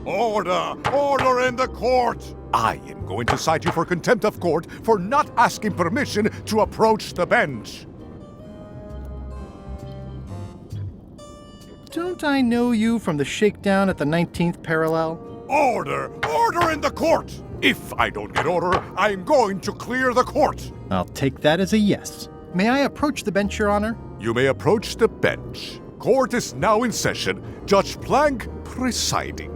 Order! Order in the court! I am going to cite you for contempt of court for not asking permission to approach the bench. Don't I know you from the shakedown at the 19th parallel? Order! Order in the court! If I don't get order, I'm going to clear the court. I'll take that as a yes. May I approach the bench, Your Honor? You may approach the bench. Court is now in session. Judge Plank presiding.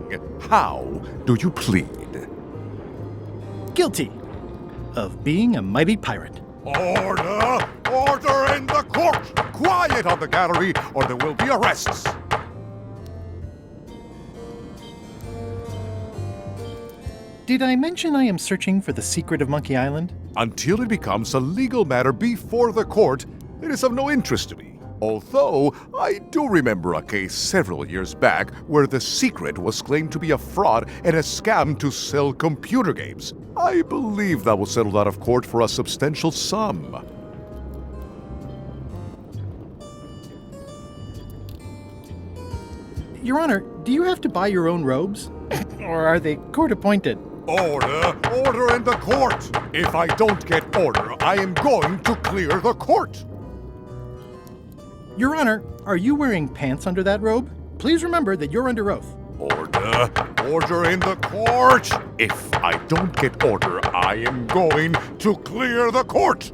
How do you plead? Guilty of being a mighty pirate. Order! Order in the court! Quiet on the gallery, or there will be arrests. Did I mention I am searching for the secret of Monkey Island? Until it becomes a legal matter before the court, it is of no interest to me. Although, I do remember a case several years back where the secret was claimed to be a fraud and a scam to sell computer games. I believe that was settled out of court for a substantial sum. Your Honor, do you have to buy your own robes? Or are they court-appointed? Order! Order in the court! If I don't get order, I am going to clear the court! Your Honor, are you wearing pants under that robe? Please remember that you're under oath. Order! Order in the court! If I don't get order, I am going to clear the court!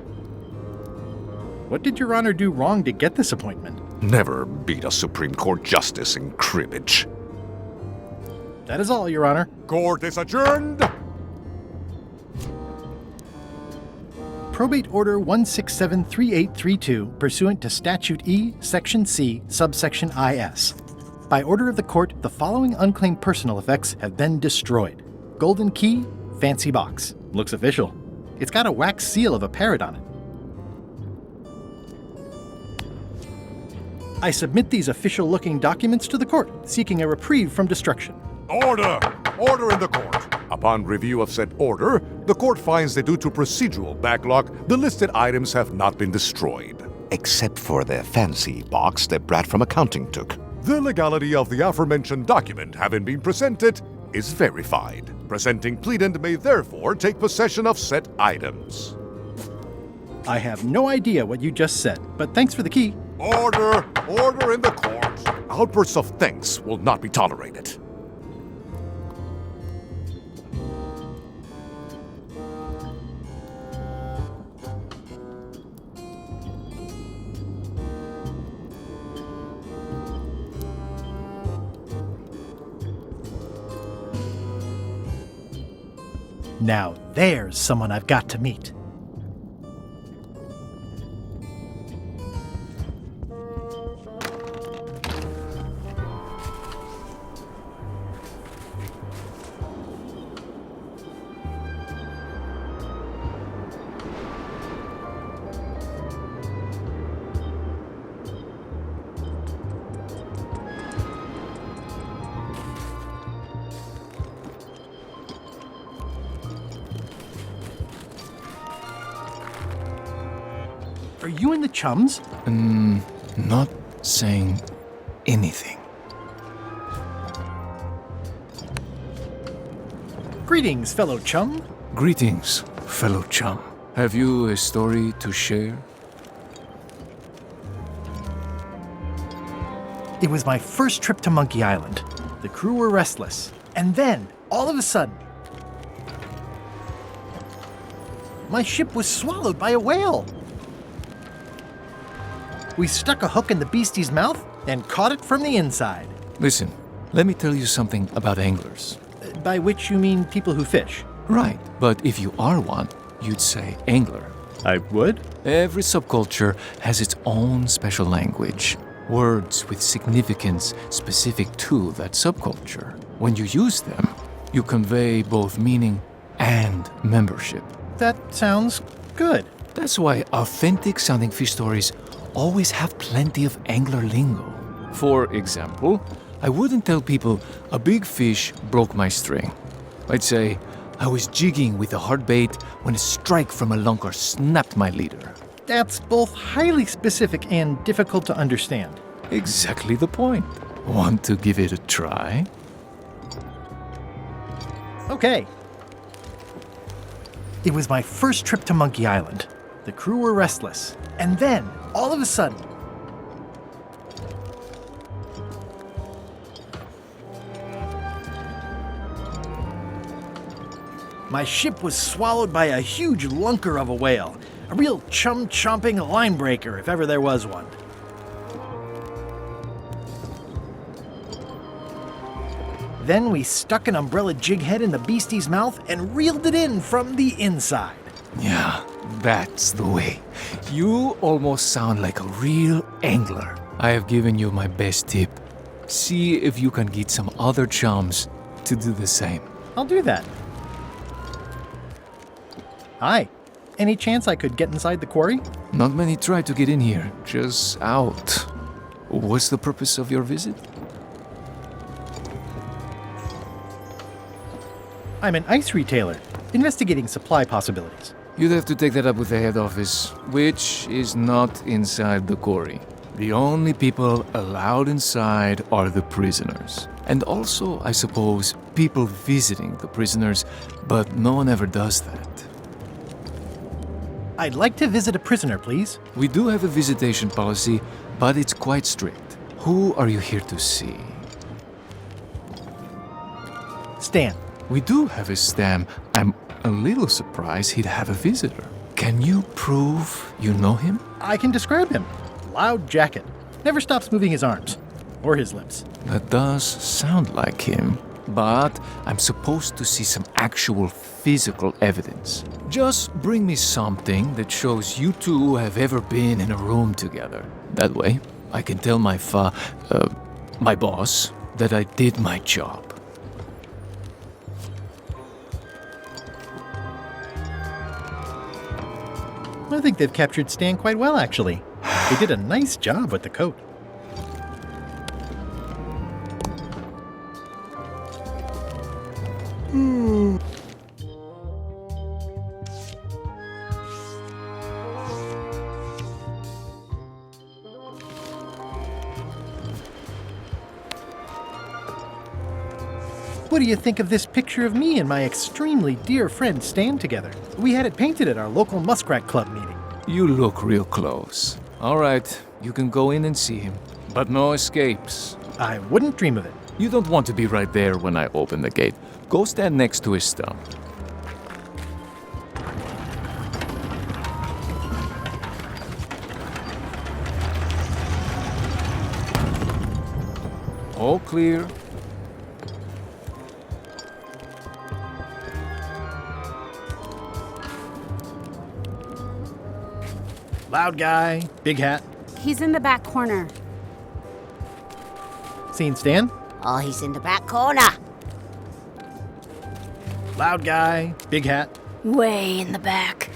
What did Your Honor do wrong to get this appointment? Never beat a Supreme Court justice in cribbage. That is all, Your Honor. Court is adjourned! Probate Order 1673832, pursuant to Statute E, Section C, subsection IS. By order of the court, the following unclaimed personal effects have been destroyed. Golden key, fancy box. Looks official. It's got a wax seal of a parrot on it. I submit these official-looking documents to the court, seeking a reprieve from destruction. Order! Order in the court! Upon review of said order, the court finds that due to procedural backlog, the listed items have not been destroyed. Except for the fancy box that Brad from accounting took. The legality of the aforementioned document having been presented is verified. Presenting pleadant may therefore take possession of said items. I have no idea what you just said, but thanks for the key. Order! Order in the court! Outbursts of thanks will not be tolerated. Now there's someone I've got to meet. Are you in the chums? Not saying anything. Greetings, fellow chum. Greetings, fellow chum. Have you a story to share? It was my first trip to Monkey Island. The crew were restless. And then, all of a sudden, my ship was swallowed by a whale. We stuck a hook in the beastie's mouth and caught it from the inside. Listen, let me tell you something about anglers. By which you mean people who fish? Right, but if you are one, you'd say angler. I would. Every subculture has its own special language. Words with significance specific to that subculture. When you use them, you convey both meaning and membership. That sounds good. That's why authentic-sounding fish stories always have plenty of angler lingo. For example, I wouldn't tell people a big fish broke my string. I'd say I was jigging with a hard bait when a strike from a lunker snapped my leader. That's both highly specific and difficult to understand. Exactly the point. Want to give it a try? Okay. It was my first trip to Monkey Island. The crew were restless. And then, all of a sudden, my ship was swallowed by a huge lunker of a whale. A real chum-chomping line breaker, if ever there was one. Then we stuck an umbrella jig head in the beastie's mouth and reeled it in from the inside. Yeah, that's the way. You almost sound like a real angler. I have given you my best tip. See if you can get some other chums to do the same. I'll do that. Hi. Any chance I could get inside the quarry? Not many try to get in here, just out. What's the purpose of your visit? I'm an ice retailer, investigating supply possibilities. You'd have to take that up with the head office, which is not inside the quarry. The only people allowed inside are the prisoners. And also, I suppose, people visiting the prisoners, but no one ever does that. I'd like to visit a prisoner, please. We do have a visitation policy, but it's quite strict. Who are you here to see? Stan. We do have a Stan. I'm a little surprised he'd have a visitor. Can you prove you know him? I can describe him. Loud jacket. Never stops moving his arms. Or his lips. That does sound like him. But I'm supposed to see some actual physical evidence. Just bring me something that shows you two have ever been in a room together. That way, I can tell my boss that I did my job. I think they've captured Stan quite well, actually. They did a nice job with the coat. What do you think of this picture of me and my extremely dear friend Stan together? We had it painted at our local Muskrat Club meeting. You look real close. All right, you can go in and see him, but no escapes. I wouldn't dream of it. You don't want to be right there when I open the gate. Go stand next to his stump. All clear. Loud guy, big hat. He's in the back corner. Seen Stan? Oh, he's in the back corner. Loud guy, big hat. Way in the back.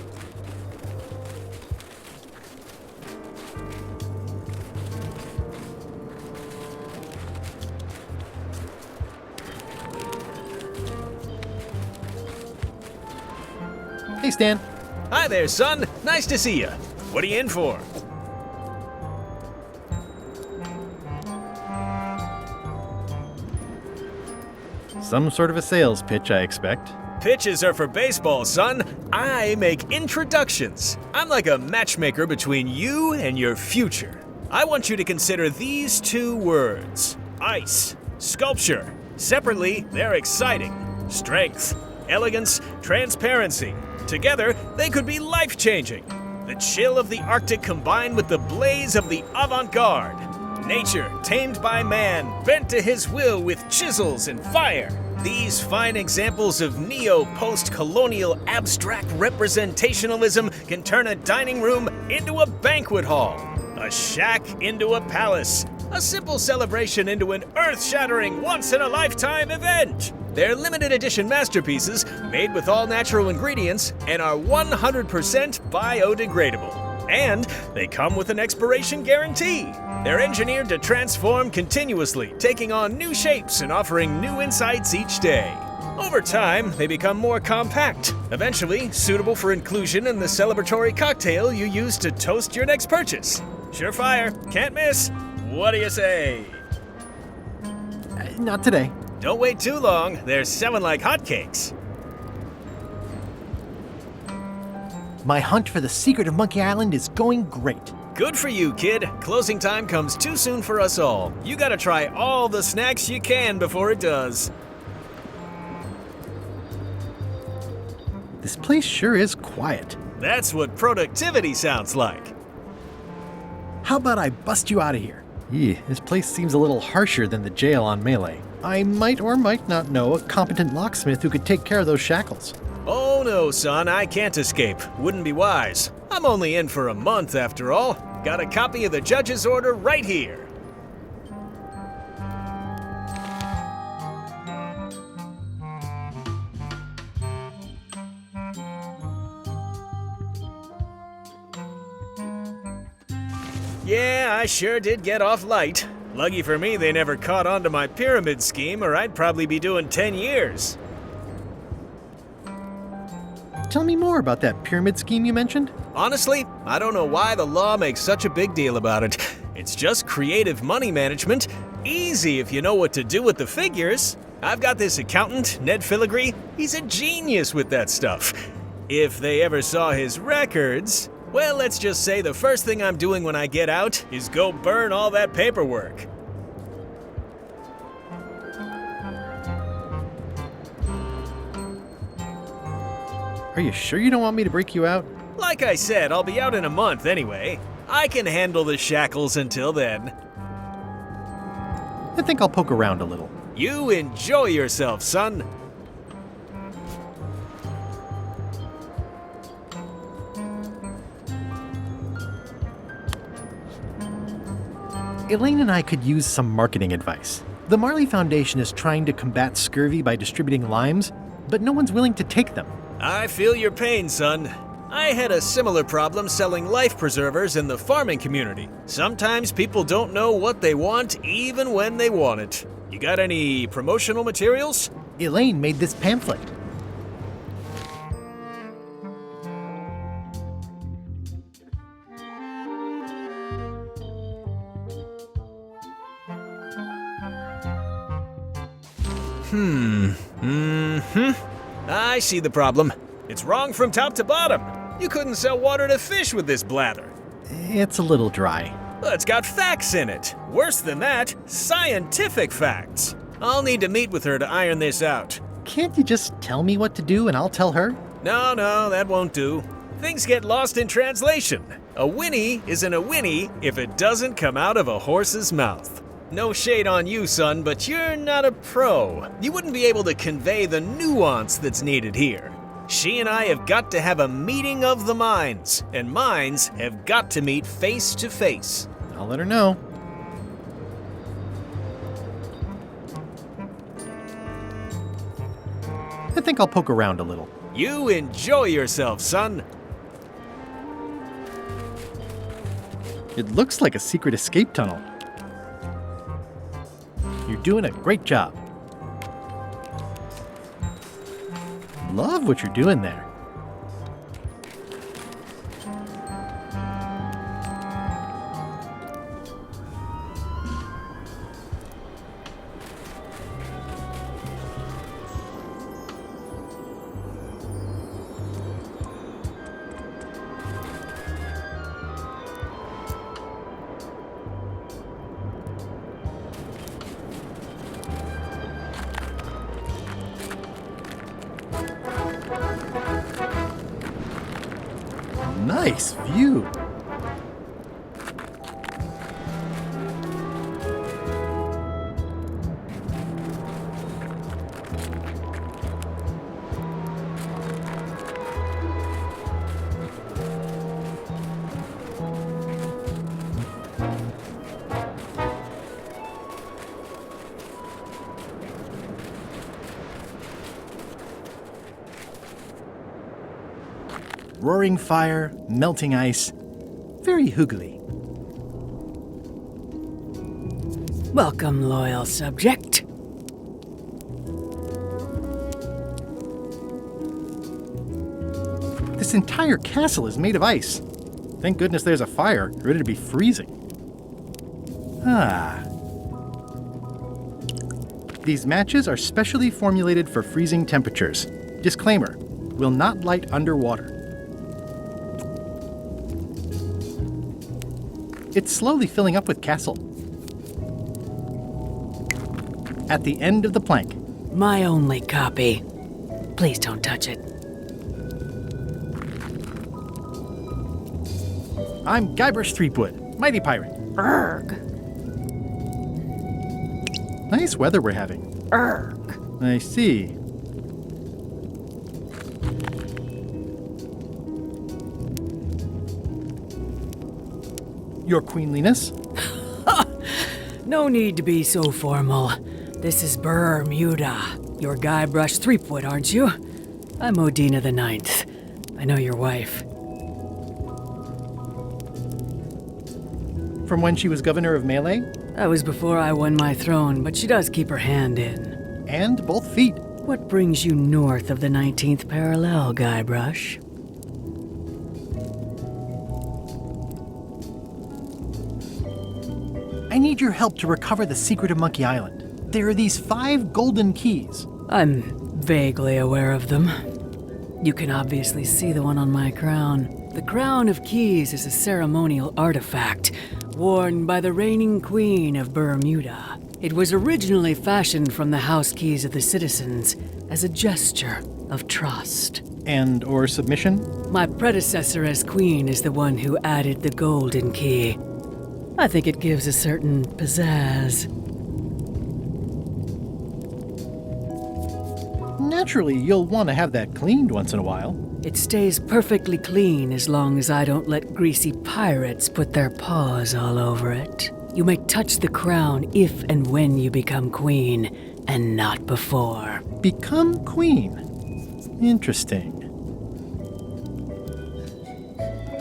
Hey, Stan. Hi there, son. Nice to see you. What are you in for? Some sort of a sales pitch, I expect. Pitches are for baseball, son. I make introductions. I'm like a matchmaker between you and your future. I want you to consider these two words: ice, sculpture. Separately, they're exciting. Strength, elegance, transparency. Together, they could be life-changing. The chill of the Arctic combined with the blaze of the avant-garde. Nature, tamed by man, bent to his will with chisels and fire. These fine examples of neo-post-colonial abstract representationalism can turn a dining room into a banquet hall, a shack into a palace, a simple celebration into an earth-shattering, once-in-a-lifetime event. They're limited edition masterpieces made with all natural ingredients and are 100% biodegradable. And they come with an expiration guarantee. They're engineered to transform continuously, taking on new shapes and offering new insights each day. Over time, they become more compact, eventually suitable for inclusion in the celebratory cocktail you use to toast your next purchase. Surefire, can't miss. What do you say? Not today. Don't wait too long. They're selling like hotcakes. My hunt for the secret of Monkey Island is going great. Good for you, kid. Closing time comes too soon for us all. You gotta try all the snacks you can before it does. This place sure is quiet. That's what productivity sounds like. How about I bust you out of here? This place seems a little harsher than the jail on Melee. I might or might not know a competent locksmith who could take care of those shackles. Oh no, son, I can't escape. Wouldn't be wise. I'm only in for a month after all. Got a copy of the judge's order right here. Yeah, I sure did get off light. Lucky for me, they never caught on to my pyramid scheme, or I'd probably be doing 10 years. Tell me more about that pyramid scheme you mentioned. Honestly, I don't know why the law makes such a big deal about it. It's just creative money management. Easy if you know what to do with the figures. I've got this accountant, Ned Filigree. He's a genius with that stuff. If they ever saw his records, well, let's just say the first thing I'm doing when I get out is go burn all that paperwork. Are you sure you don't want me to break you out? Like I said, I'll be out in a month anyway. I can handle the shackles until then. I think I'll poke around a little. You enjoy yourself, son. Elaine and I could use some marketing advice. The Marley Foundation is trying to combat scurvy by distributing limes, but no one's willing to take them. I feel your pain, son. I had a similar problem selling life preservers in the farming community. Sometimes people don't know what they want even when they want it. You got any promotional materials? Elaine made this pamphlet. I see the problem. It's wrong from top to bottom. You couldn't sell water to fish with this blather. It's a little dry. Well, it's got facts in it. Worse than that, scientific facts. I'll need to meet with her to iron this out. Can't you just tell me what to do and I'll tell her? No, that won't do. Things get lost in translation. A whinny isn't a whinny if it doesn't come out of a horse's mouth. No shade on you, son, but you're not a pro. You wouldn't be able to convey the nuance that's needed here. She and I have got to have a meeting of the minds, and minds have got to meet face to face. I'll let her know. I think I'll poke around a little. You enjoy yourself, son. It looks like a secret escape tunnel. You're doing a great job. Love what you're doing there. Nice view. Roaring fire, melting ice, very hoogly. Welcome, loyal subject. This entire castle is made of ice. Thank goodness there's a fire, ready to be freezing. Ah. These matches are specially formulated for freezing temperatures. Disclaimer, will not light underwater. It's slowly filling up with castle. At the end of the plank. My only copy. Please don't touch it. I'm Guybrush Threepwood, Mighty Pirate. Erg. Nice weather we're having. Erg. I see. Your Queenliness? No need to be so formal. This is Bermuda. You're Guybrush Threepwood, aren't you? I'm Odina the Ninth. I know your wife. From when she was governor of Melee? That was before I won my throne, but she does keep her hand in. And both feet. What brings you north of the 19th parallel, Guybrush? I need your help to recover the secret of Monkey Island. There are these 5 golden keys. I'm vaguely aware of them. You can obviously see the one on my crown. The Crown of Keys is a ceremonial artifact worn by the reigning queen of Bermuda. It was originally fashioned from the house keys of the citizens as a gesture of trust. And or submission? My predecessor as queen is the one who added the golden key. I think it gives a certain pizzazz. Naturally, you'll want to have that cleaned once in a while. It stays perfectly clean as long as I don't let greasy pirates put their paws all over it. You may touch the crown if and when you become queen, and not before. Become queen. Interesting.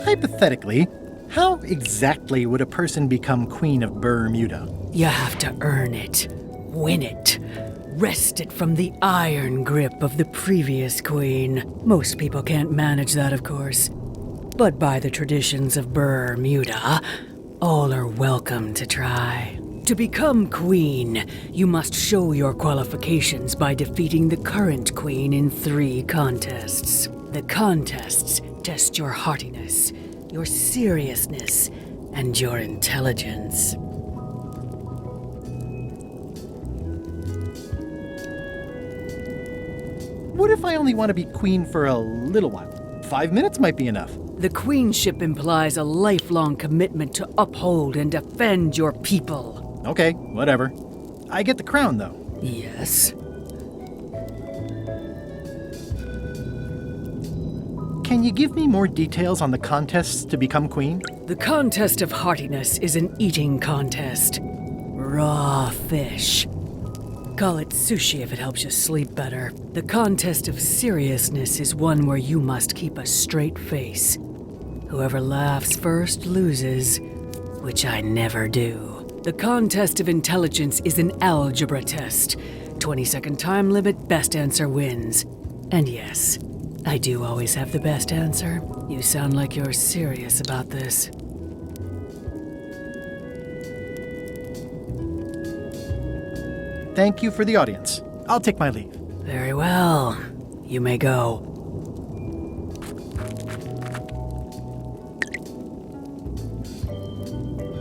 Hypothetically, how exactly would a person become queen of Bermuda? You have to earn it, win it, wrest it from the iron grip of the previous queen. Most people can't manage that, of course. But by the traditions of Bermuda, all are welcome to try. To become queen, you must show your qualifications by defeating the current queen in 3 contests. The contests test your heartiness, your seriousness, and your intelligence. What if I only want to be queen for a little while? 5 minutes might be enough. The queenship implies a lifelong commitment to uphold and defend your people. Okay, whatever. I get the crown, though. Yes. Can you give me more details on the contests to become queen? The contest of heartiness is an eating contest. Raw fish. Call it sushi if it helps you sleep better. The contest of seriousness is one where you must keep a straight face. Whoever laughs first loses, which I never do. The contest of intelligence is an algebra test. 20-second time limit, best answer wins. And yes, I do always have the best answer. You sound like you're serious about this. Thank you for the audience. I'll take my leave. Very well. You may go.